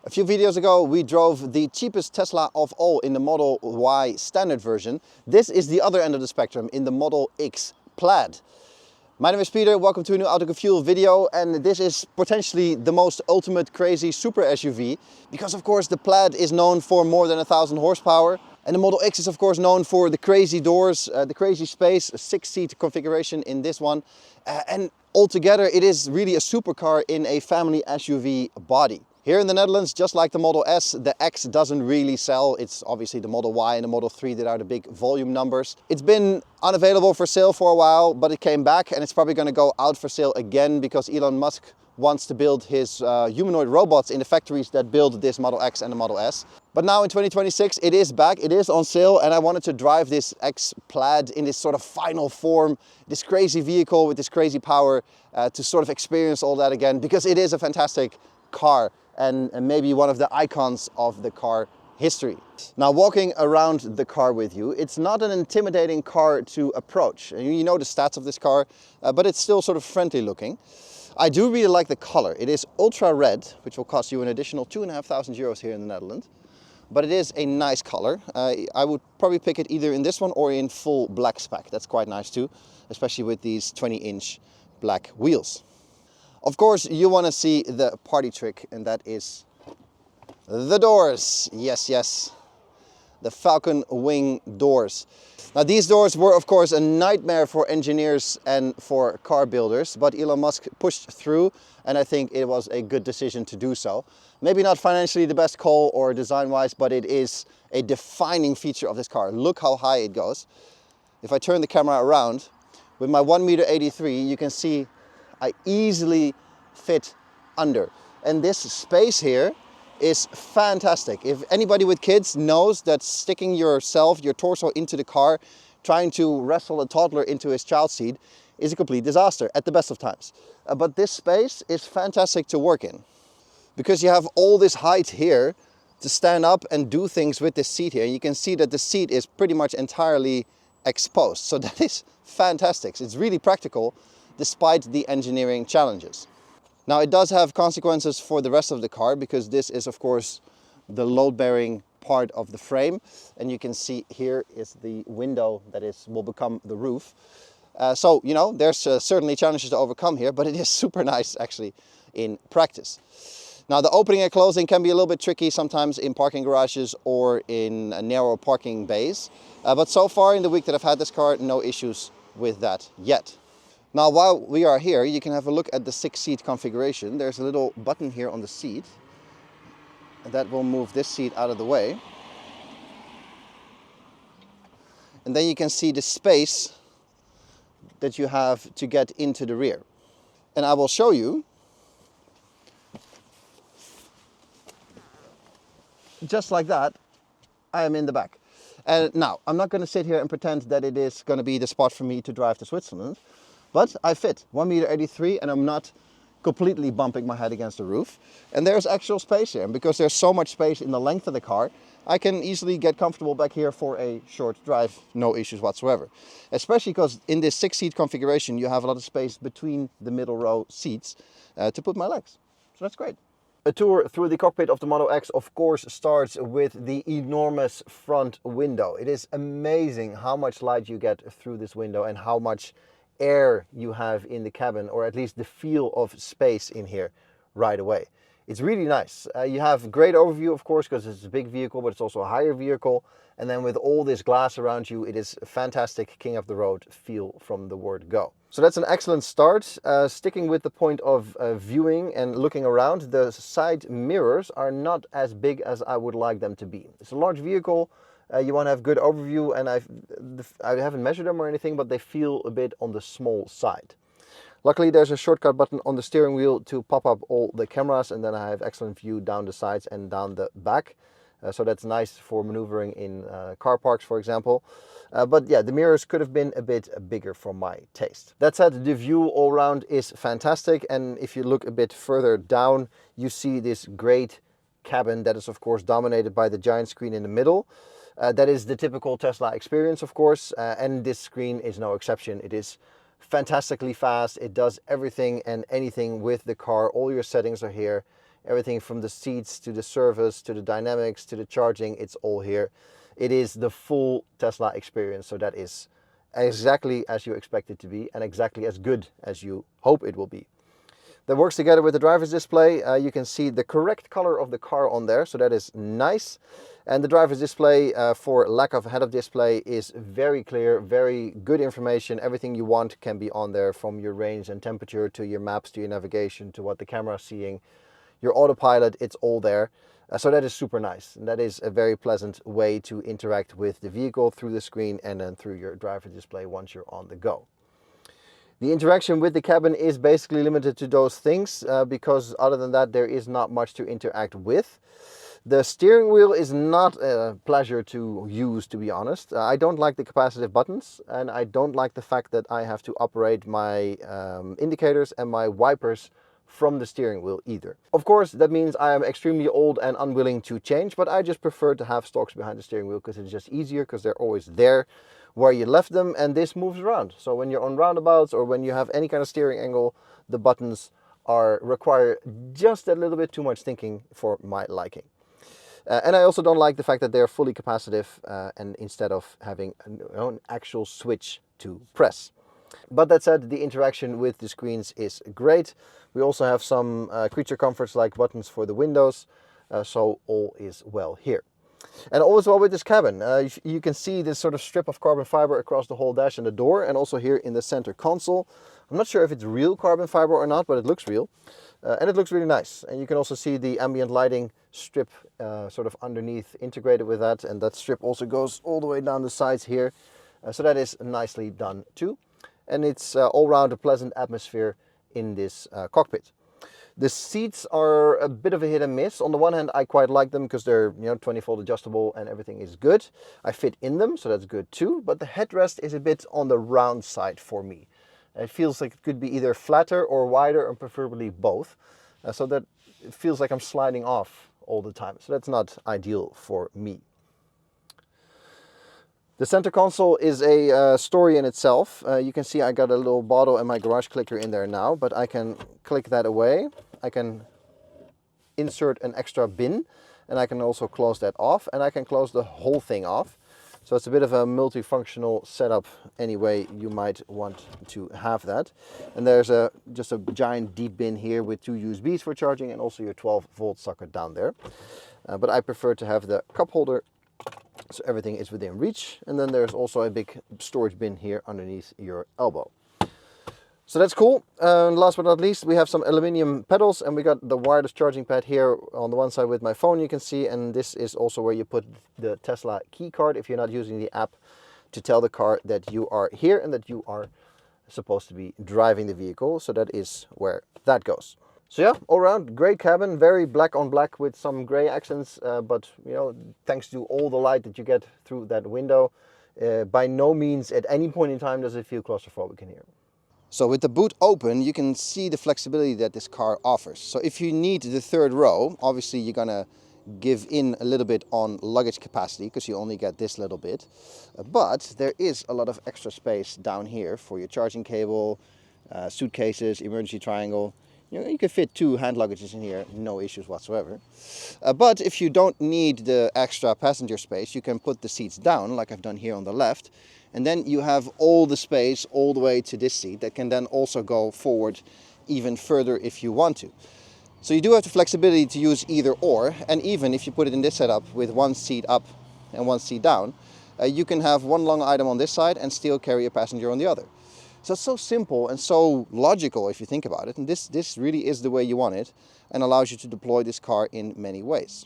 A few videos ago we drove the cheapest Tesla of all in the Model Y standard version. This is the other end of the spectrum in the Model X Plaid. My name is Peter, welcome to a new Auto Fuel video, and this is potentially the most ultimate crazy super SUV because of course the Plaid is known for more than 1,000 horsepower and the Model X is of course known for the crazy doors, the crazy space, a 6-seat configuration in this one, and altogether it is really a supercar in a family SUV body. Here in the Netherlands, just like the Model S, the X doesn't really sell. It's obviously the Model Y and the Model 3 that are the big volume numbers. It's been unavailable for sale for a while, but it came back and it's probably going to go out for sale again because Elon Musk wants to build his humanoid robots in the factories that build this Model X and the Model S. But now in 2026, it is back, it is on sale, and I wanted to drive this X Plaid in this sort of final form, this crazy vehicle with this crazy power to sort of experience all that again, because it is a fantastic car. And maybe one of the icons of the car history. Now, walking around the car with you, it's not an intimidating car to approach. You know the stats of this car, but it's still sort of friendly looking. I do really like the color. It is ultra red, which will cost you an additional 2,500 euros here in the Netherlands. But it is a nice color. I would probably pick it either in this one or in full black spec. That's quite nice too, especially with these 20-inch black wheels. Of course, you want to see the party trick, and that is the doors. Yes, yes, the Falcon wing doors. Now, these doors were, of course, a nightmare for engineers and for car builders, but Elon Musk pushed through, and I think it was a good decision to do so. Maybe not financially the best call or design-wise, but it is a defining feature of this car. Look how high it goes. If I turn the camera around, with my 1.83 m, you can see I easily fit under. And this space here is fantastic. If anybody with kids knows that sticking your torso into the car, trying to wrestle a toddler into his child seat is a complete disaster at the best of times. But this space is fantastic to work in because you have all this height here to stand up and do things with this seat here. You can see that the seat is pretty much entirely exposed. So that is fantastic. It's really practical despite the engineering challenges. Now, it does have consequences for the rest of the car because this is of course the load-bearing part of the frame, and you can see here is the window that will become the roof. So you know, there's certainly challenges to overcome here, but it is super nice actually in practice. Now, the opening and closing can be a little bit tricky sometimes in parking garages or in narrow parking bays, but so far in the week that I've had this car, no issues with that yet. Now, while we are here, you can have a look at the 6-seat configuration. There's a little button here on the seat that will move this seat out of the way. And then you can see the space that you have to get into the rear. And I will show you. Just like that, I am in the back. And now, I'm not going to sit here and pretend that it is going to be the spot for me to drive to Switzerland. But I fit 1.83 m and I'm not completely bumping my head against the roof. And there's actual space here. And because there's so much space in the length of the car, I can easily get comfortable back here for a short drive, no issues whatsoever. Especially because in this 6-seat configuration, you have a lot of space between the middle row seats to put my legs. So that's great. A tour through the cockpit of the Model X, of course, starts with the enormous front window. It is amazing how much light you get through this window and how much air you have in the cabin, or at least the feel of space in here right away. It's really nice. You have great overview, of course, because it's a big vehicle, but it's also a higher vehicle. And then with all this glass around you, it is a fantastic king of the road feel from the word go. So that's an excellent start. Sticking with the point of viewing and looking around, the side mirrors are not as big as I would like them to be. It's a large vehicle. You want to have good overview, and I haven't measured them or anything, but they feel a bit on the small side. Luckily, there's a shortcut button on the steering wheel to pop up all the cameras, and then I have excellent view down the sides and down the back. So that's nice for maneuvering in car parks, for example. But yeah, the mirrors could have been a bit bigger for my taste. That said, the view all around is fantastic, and if you look a bit further down, you see this great cabin that is of course dominated by the giant screen in the middle. That is the typical Tesla experience, of course, and this screen is no exception. It is fantastically fast. It does everything and anything with the car. All your settings are here. Everything from the seats to the service to the dynamics to the charging, it's all here. It is the full Tesla experience, so that is exactly as you expect it to be and exactly as good as you hope it will be. That works together with the driver's display. You can see the correct color of the car on there, so that is nice. And the driver's display, for lack of head-up display, is very clear, very good information. Everything you want can be on there, from your range and temperature to your maps to your navigation to what the camera is seeing. Your autopilot, it's all there. So that is super nice. And that is a very pleasant way to interact with the vehicle through the screen and then through your driver's display once you're on the go. The interaction with the cabin is basically limited to those things because other than that there is not much to interact with. The steering wheel is not a pleasure to use, to be honest. I don't like the capacitive buttons, and I don't like the fact that I have to operate my indicators and my wipers from the steering wheel either. Of course, that means I am extremely old and unwilling to change, but I just prefer to have stalks behind the steering wheel because it's just easier, because they're always there where you left them, and this moves around. So when you're on roundabouts or when you have any kind of steering angle, the buttons require just a little bit too much thinking for my liking. And I also don't like the fact that they're fully capacitive and instead of having an actual switch to press. But that said, the interaction with the screens is great. We also have some creature comforts like buttons for the windows, so all is well here. And all is well with this cabin. You can see this sort of strip of carbon fiber across the whole dash and the door, and also here in the center console. I'm not sure if it's real carbon fiber or not, but it looks real. And it looks really nice. And you can also see the ambient lighting strip sort of underneath integrated with that. And that strip also goes all the way down the sides here. So that is nicely done too. And it's all around a pleasant atmosphere in this cockpit. The seats are a bit of a hit and miss. On the one hand, I quite like them because they're 20-fold adjustable and everything is good. I fit in them, so that's good too. But the headrest is a bit on the round side for me. It feels like it could be either flatter or wider, and preferably both. So that it feels like I'm sliding off all the time. So that's not ideal for me. The center console is a story in itself. You can see I got a little bottle and my garage clicker in there now, but I can click that away. I can insert an extra bin, and I can also close that off, and I can close the whole thing off. So it's a bit of a multifunctional setup anyway you might want to have that. And there's just a giant deep bin here with 2 USBs for charging and also your 12-volt socket down there. But I prefer to have the cup holder so everything is within reach. And then there's also a big storage bin here underneath your elbow. So that's cool. Last but not least, we have some aluminum pedals, and we got the wireless charging pad here on the one side with my phone, you can see, and this is also where you put the Tesla key card if you're not using the app, to tell the car that you are here and that you are supposed to be driving the vehicle. So that is where that goes. So yeah, all around great cabin, very black on black with some gray accents, but thanks to all the light that you get through that window, by no means at any point in time does it feel claustrophobic in here. So with the boot open, you can see the flexibility that this car offers. So if you need the third row, obviously you're gonna give in a little bit on luggage capacity because you only get this little bit. But there is a lot of extra space down here for your charging cable, suitcases, emergency triangle. You can fit 2 hand luggages in here, no issues whatsoever. But if you don't need the extra passenger space, you can put the seats down like I've done here on the left. And then you have all the space all the way to this seat that can then also go forward even further if you want to. So you do have the flexibility to use either or, and even if you put it in this setup with 1 seat up and 1 seat down, you can have 1 long item on this side and still carry a passenger on the other. So it's so simple and so logical if you think about it, and this really is the way you want it and allows you to deploy this car in many ways.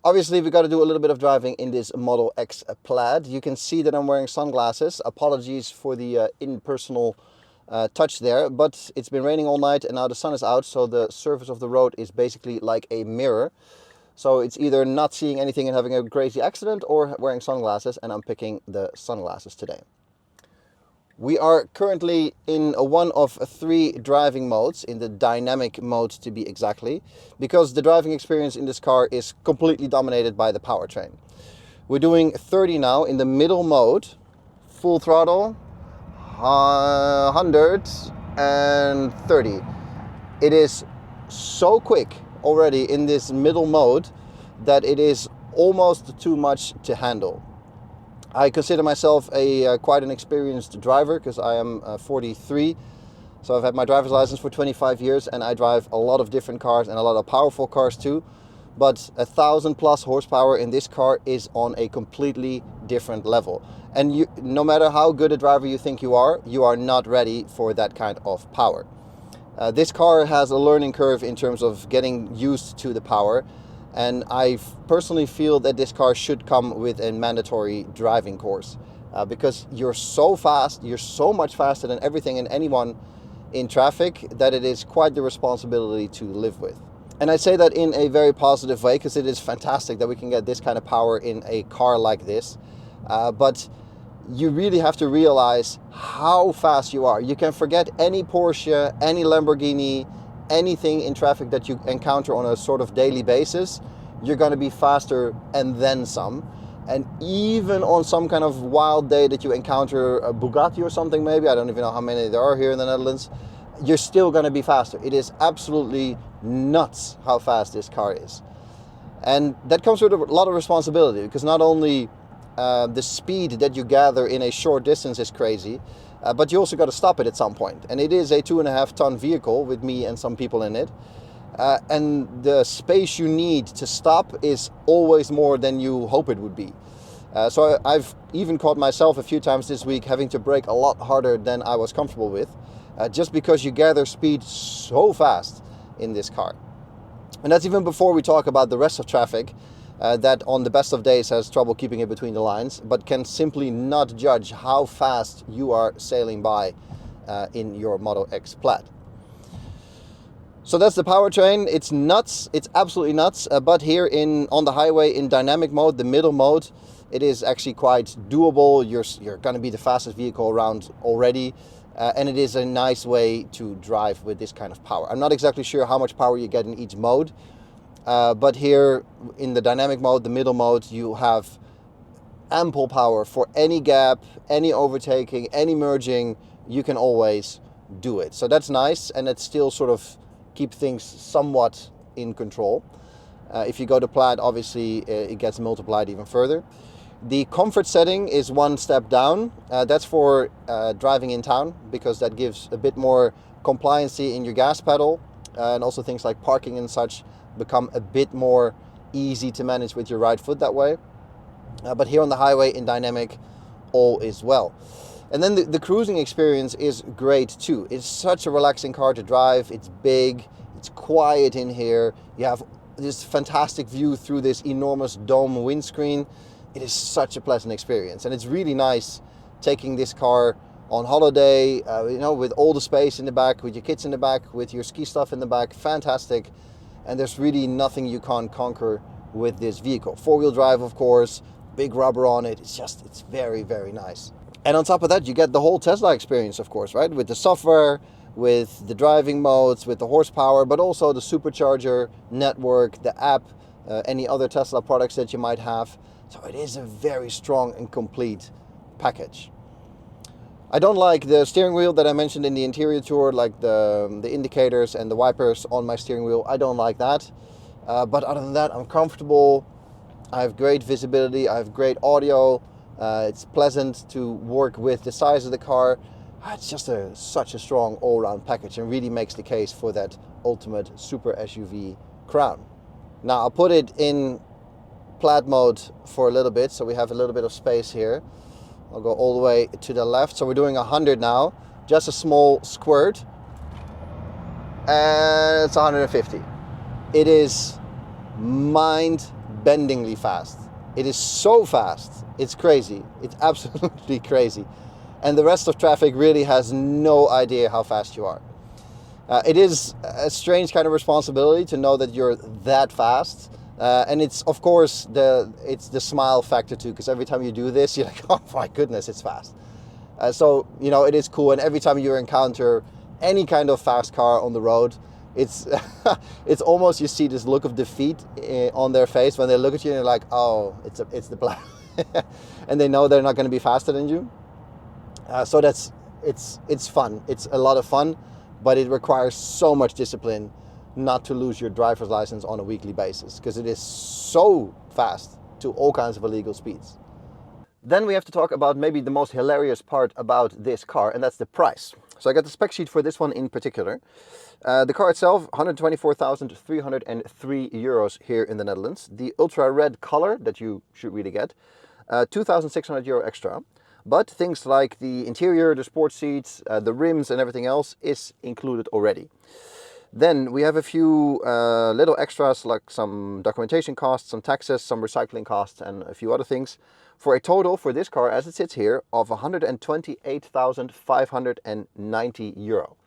Obviously, we got to do a little bit of driving in this Model X Plaid. You can see that I'm wearing sunglasses. Apologies for the impersonal touch there, but it's been raining all night and now the sun is out, so the surface of the road is basically like a mirror. So it's either not seeing anything and having a crazy accident or wearing sunglasses, and I'm picking the sunglasses today. We are currently in one of 3 driving modes, in the dynamic mode to be exactly, because the driving experience in this car is completely dominated by the powertrain. We're doing 30 now in the middle mode, full throttle, 130. It is so quick already in this middle mode that it is almost too much to handle. I consider myself quite an experienced driver because I am 43. So I've had my driver's license for 25 years and I drive a lot of different cars and a lot of powerful cars too. But 1,000+ horsepower in this car is on a completely different level. And no matter how good a driver you think you are not ready for that kind of power. This car has a learning curve in terms of getting used to the power. And I personally feel that this car should come with a mandatory driving course. Because you're so fast, you're so much faster than everything and anyone in traffic that it is quite the responsibility to live with. And I say that in a very positive way because it is fantastic that we can get this kind of power in a car like this. But you really have to realize how fast you are. You can forget any Porsche, any Lamborghini, anything in traffic that you encounter on a sort of daily basis. You're going to be faster and then some. And even on some kind of wild day that you encounter a Bugatti or something maybe, I don't even know how many there are here in the Netherlands, you're still going to be faster. It is absolutely nuts how fast this car is. And that comes with a lot of responsibility because not only the speed that you gather in a short distance is crazy, but you also got to stop it at some point. And it is a 2.5-ton vehicle with me and some people in it. And the space you need to stop is always more than you hope it would be. So I've even caught myself a few times this week having to brake a lot harder than I was comfortable with, just because you gather speed so fast in this car. And that's even before we talk about the rest of traffic that on the best of days has trouble keeping it between the lines, but can simply not judge how fast you are sailing by in your Model X Plaid. So that's the powertrain. It's nuts. It's absolutely nuts. But here on the highway in dynamic mode, the middle mode, it is actually quite doable. You're going to be the fastest vehicle around already. And it is a nice way to drive with this kind of power. I'm not exactly sure how much power you get in each mode. But here in the dynamic mode, the middle mode, you have ample power for any gap, any overtaking, any merging. You can always do it. So that's nice. And it's still sort of keep things somewhat in control. If you go to Plaid, obviously it gets multiplied even further. The comfort setting is one step down. That's for driving in town because that gives a bit more compliancy in your gas pedal, and also things like parking and such become a bit more easy to manage with your right foot that way. But here on the highway in dynamic, all is well. And then the cruising experience is great too. It's such a relaxing car to drive. It's big, it's quiet in here. You have this fantastic view through this enormous dome windscreen. It is such a pleasant experience. And it's really nice taking this car on holiday, with all the space in the back, with your kids in the back, with your ski stuff in the back. Fantastic. And there's really nothing you can't conquer with this vehicle. Four-wheel drive, of course, big rubber on it. It's very, very nice. And on top of that, you get the whole Tesla experience, of course, right? With the software, with the driving modes, with the horsepower, but also the Supercharger network, the app, any other Tesla products that you might have. So it is a very strong and complete package. I don't like the steering wheel that I mentioned in the interior tour, like the indicators and the wipers on my steering wheel. I don't like that. But other than that, I'm comfortable. I have great visibility. I have great audio. It's pleasant to work with the size of the car. It's just such a strong all-round package and really makes the case for that ultimate super SUV crown. Now I'll put it in Plaid mode for a little bit so we have a little bit of space here. I'll go all the way to the left. So we're doing 100 now, just a small squirt. And it's 150. It is mind-bendingly fast. It is so fast. It's crazy. It's absolutely crazy. And the rest of traffic really has no idea how fast you are. It is a strange kind of responsibility to know that you're that fast. And it's, of course, it's the smile factor too, because every time you do this, you're like, oh my goodness, it's fast. So, it is cool. And every time you encounter any kind of fast car on the road, it's it's almost, you see this look of defeat on their face when they look at you and you're like, oh, it's the Plaid. And they know they're not going to be faster than you. So it's fun. It's a lot of fun, but it requires so much discipline not to lose your driver's license on a weekly basis, because it is so fast to all kinds of illegal speeds. Then we have to talk about maybe the most hilarious part about this car, and that's the price. So I got the spec sheet for this one in particular. The car itself, 124,303 euros here in the Netherlands. The ultra red color that you should really get, 2,600 euro extra. But things like the interior, the sports seats, the rims and everything else is included already. Then we have a few little extras like some documentation costs, some taxes, some recycling costs and a few other things. For a total for this car as it sits here of 128,590 euro.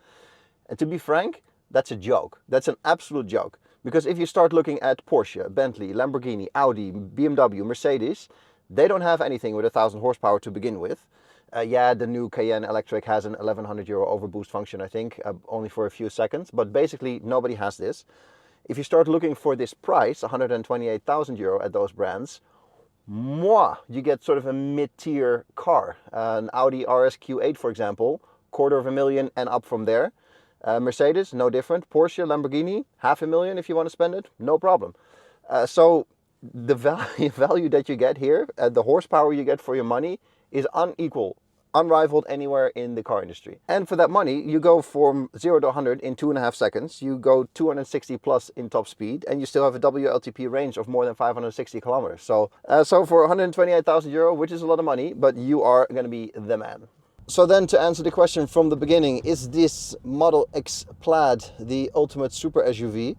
And to be frank, that's a joke. That's an absolute joke. Because if you start looking at Porsche, Bentley, Lamborghini, Audi, BMW, Mercedes, they don't have anything with 1,000 horsepower to begin with. Yeah, the new Cayenne Electric has an 1,100 euro overboost function, I think, only for a few seconds. But basically, nobody has this. If you start looking for this price, 128,000 euro at those brands, you get sort of a mid-tier car. An Audi RSQ8, for example, 250,000 and up from there. Mercedes, no different. Porsche, Lamborghini, 500,000 if you want to spend it, no problem. So the value that you get here, the horsepower you get for your money is unequal, unrivaled anywhere in the car industry. And for that money, you go from 0 to 100 in 2.5 seconds, you go 260 plus in top speed, and you still have a WLTP range of more than 560 kilometers. So for 128,000 euro, which is a lot of money, but you are going to be the man. So then to answer the question from the beginning, is this Model X Plaid the ultimate super SUV?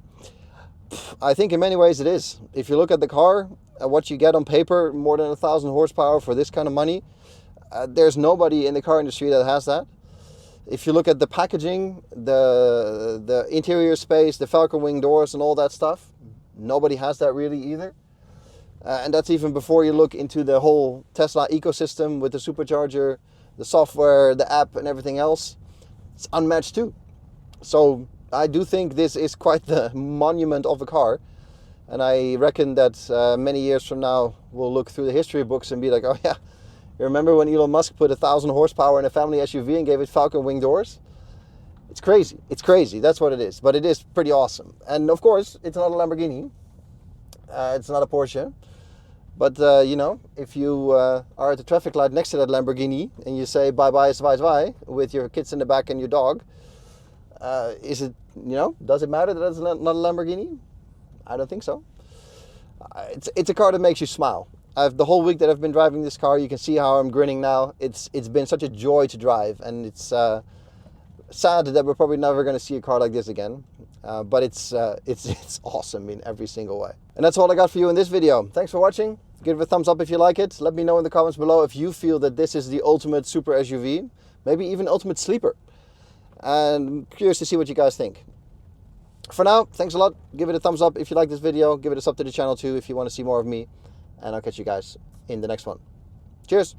I think in many ways it is. If you look at the car, what you get on paper, more than 1,000 horsepower for this kind of money, there's nobody in the car industry that has that. If you look at the packaging, the interior space, the falcon wing doors and all that stuff, nobody has that really either. And that's even before you look into the whole Tesla ecosystem with the Supercharger, the software, the app and everything else. It's unmatched too. So I do think this is quite the monument of a car. And I reckon that many years from now, we'll look through the history books and be like, oh yeah, you remember when Elon Musk put 1,000 horsepower in a family SUV and gave it falcon wing doors? It's crazy. It's crazy. That's what it is. But it is pretty awesome. And of course, it's not a Lamborghini. It's not a Porsche. But, you know, if you are at the traffic light next to that Lamborghini and you say bye-bye, bye-bye with your kids in the back and your dog, is it, you know, does it matter that it's not a Lamborghini? I don't think so. It's a car that makes you smile. The whole week that I've been driving this car, you can see how I'm grinning now. It's been such a joy to drive, and it's sad that we're probably never going to see a car like this again. But it's awesome in every single way. And that's all I got for you in this video. Thanks for watching. Give it a thumbs up if you like it. Let me know in the comments below if you feel that this is the ultimate super SUV, maybe even ultimate sleeper. And I'm curious to see what you guys think. For now, thanks a lot. Give it a thumbs up if you like this video. Give it a sub to the channel too if you want to see more of me. And I'll catch you guys in the next one. Cheers!